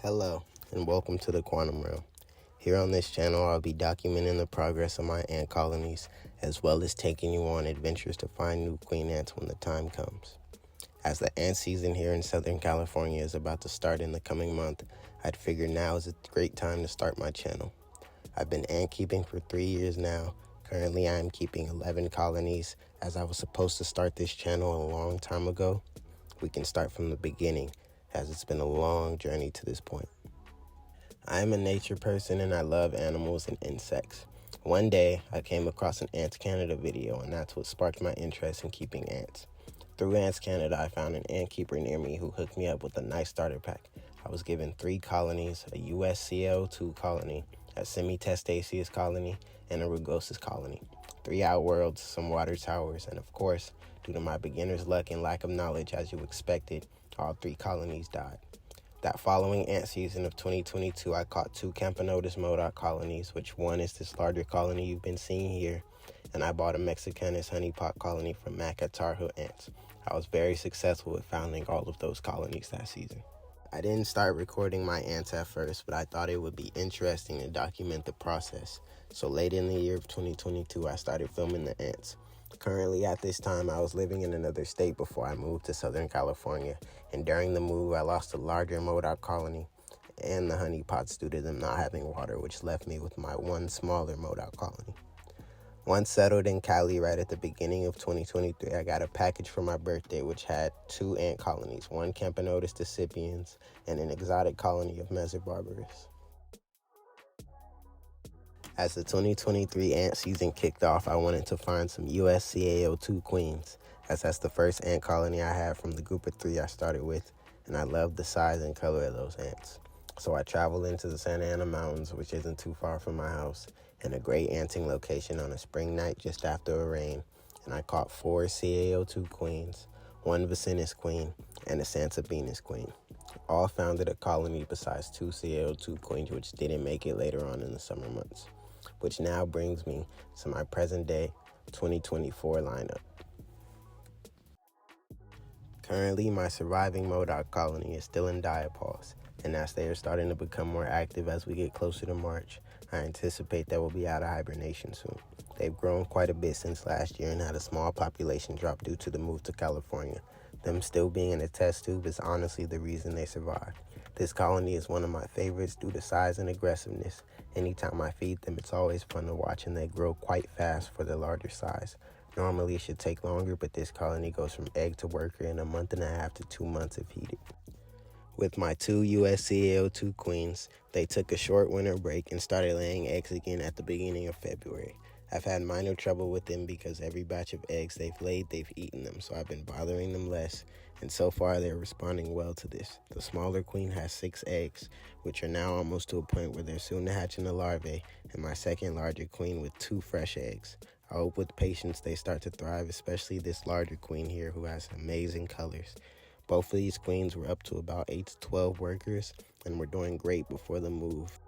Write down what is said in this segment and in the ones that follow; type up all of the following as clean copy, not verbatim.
Hello, and welcome to the Quantum Realm. Here on this channel, I'll be documenting the progress of my ant colonies, as well as taking you on adventures to find new queen ants when the time comes. As the ant season here in Southern California is about to start in the coming month, I'd figured now is a great time to start my channel. I've been ant keeping for 3 years now. Currently, I am keeping 11 colonies, as I was supposed to start this channel a long time ago. We can start from the beginning, as it's been a long journey to this point. I am a nature person and I love animals and insects. One day, I came across an Ants Canada video, and that's what sparked my interest in keeping ants. Through Ants Canada, I found an ant keeper near me who hooked me up with a nice starter pack. I was given 3 colonies, a USCO2 colony, a Semitestaceous colony, and a Rugosus colony. 3 outworlds, some water towers, and of course, due to my beginner's luck and lack of knowledge, as you expected, all 3 colonies died. That following ant season of 2022, I caught 2 Camponotus modoc colonies, which one is this larger colony you've been seeing here, and I bought a Mexicanus honeypot colony from Mac at Tar Heel Ants. I was very successful with founding all of those colonies that season. I didn't start recording my ants at first, but I thought it would be interesting to document the process. So late in the year of 2022, I started filming the ants. Currently, at this time, I was living in another state before I moved to Southern California, and during the move, I lost a larger modoc colony and the honeypots due to them not having water, which left me with my one smaller modoc colony. Once settled in Cali right at the beginning of 2023, I got a package for my birthday which had 2 ant colonies, one Camponotus decipiens and an exotic colony of Mesobarbarus. As the 2023 ant season kicked off, I wanted to find some USCAO2 queens, as that's the first ant colony I had from the group of 3 I started with, and I loved the size and color of those ants. So I traveled into the Santa Ana Mountains, which isn't too far from my house, and a great anting location on a spring night just after a rain, and I caught 4 CAO2 queens, 1 Vicinus queen, and a Sansabeanus queen. All founded a colony besides 2 CAO2 queens which didn't make it later on in the summer months. Which now brings me to my present day 2024 lineup. Currently, my surviving modoc colony is still in diapause, and as they are starting to become more active as we get closer to March, I anticipate they will be out of hibernation soon. They've grown quite a bit since last year and had a small population drop due to the move to California. Them still being in a test tube is honestly the reason they survived. This colony is one of my favorites due to size and aggressiveness. Anytime I feed them, it's always fun to watch, and they grow quite fast for the larger size. Normally it should take longer, but this colony goes from egg to worker in a month and a half to 2 months if heated. With my 2 USCAO2 queens, they took a short winter break and started laying eggs again at the beginning of February. I've had minor trouble with them because every batch of eggs they've laid, they've eaten them, so I've been bothering them less, and so far they're responding well to this. The smaller queen has 6 eggs, which are now almost to a point where they're soon to hatch into larvae, and my second larger queen with 2 fresh eggs. I hope with patience they start to thrive, especially this larger queen here who has amazing colors. Both of these queens were up to about 8 to 12 workers and were doing great before the move.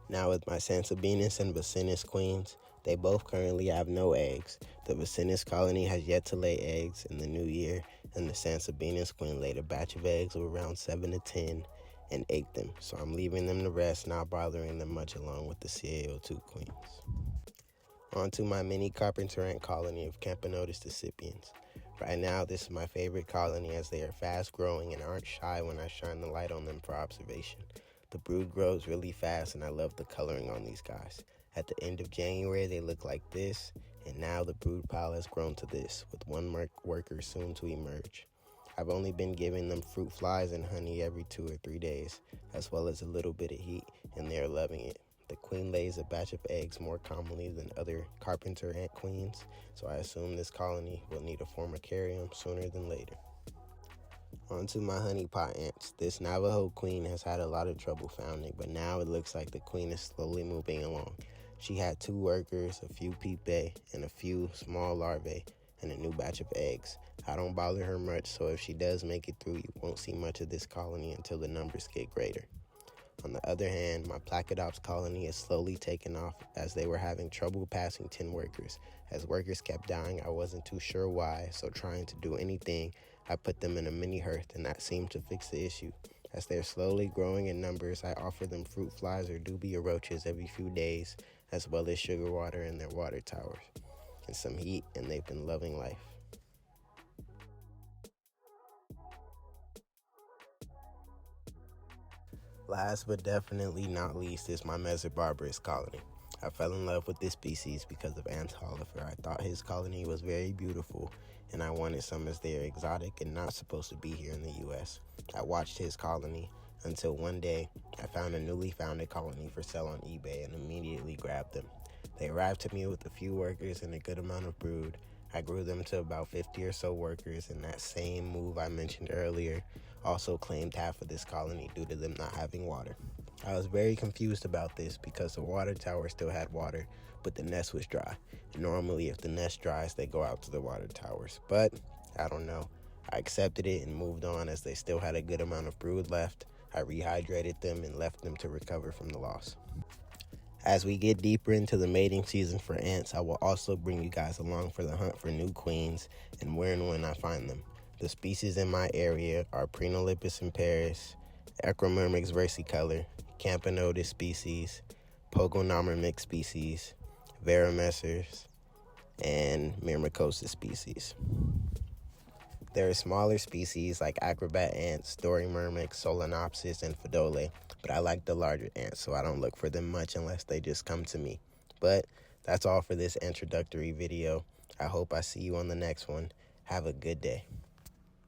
Now with my Sansabeanus and Vicinus queens, they both currently have no eggs. The Vicinus colony has yet to lay eggs in the new year, and the Sansabeanus queen laid a batch of eggs of around 7 to 10 and ate them. So I'm leaving them to rest, not bothering them much along with the CAO2 queens. On to my mini carpenter ant colony of Camponotus decipiens. Right now, this is my favorite colony as they are fast growing and aren't shy when I shine the light on them for observation. The brood grows really fast and I love the coloring on these guys. At the end of January, they look like this, and now the brood pile has grown to this, with 1 worker soon to emerge. I've only been giving them fruit flies and honey every 2 or 3 days, as well as a little bit of heat, and they are loving it. The queen lays a batch of eggs more commonly than other carpenter ant queens, so I assume this colony will need a formicarium sooner than later. On to my honeypot ants. This Navajo queen has had a lot of trouble founding, but now it looks like the queen is slowly moving along. She had 2 workers, a few pupae, and a few small larvae, and a new batch of eggs. I don't bother her much, so if she does make it through, you won't see much of this colony until the numbers get greater. On the other hand, my Placodops colony is slowly taking off as they were having trouble passing 10 workers. As workers kept dying, I wasn't too sure why, so trying to do anything, I put them in a mini hearth, and that seemed to fix the issue. As they're slowly growing in numbers, I offer them fruit flies or dubia roaches every few days, as well as sugar water in their water towers, and some heat, and they've been loving life. Last but definitely not least is my Mesobarbarus colony. I fell in love with this species because of Ants Hollifer. I thought his colony was very beautiful, and I wanted some as they are exotic and not supposed to be here in the US. I watched his colony until one day I found a newly founded colony for sale on eBay and immediately grabbed them. They arrived to me with a few workers and a good amount of brood. I grew them to about 50 or so workers, and that same move I mentioned earlier also claimed half of this colony due to them not having water. I was very confused about this because the water tower still had water, but the nest was dry. And normally if the nest dries, they go out to the water towers. But I don't know. I accepted it and moved on as they still had a good amount of brood left. I rehydrated them and left them to recover from the loss. As we get deeper into the mating season for ants, I will also bring you guys along for the hunt for new queens and where and when I find them. The species in my area are Prenolipus imparis, Acromyrmex versicolor, Campanodus species, Pogonomyrmex species, Veramessers, and Myrmecosis species. There are smaller species like acrobat ants, Dorymyrmex, Solenopsis, and Phodole, but I like the larger ants, so I don't look for them much unless they just come to me. But that's all for this introductory video. I hope I see you on the next one. Have a good day.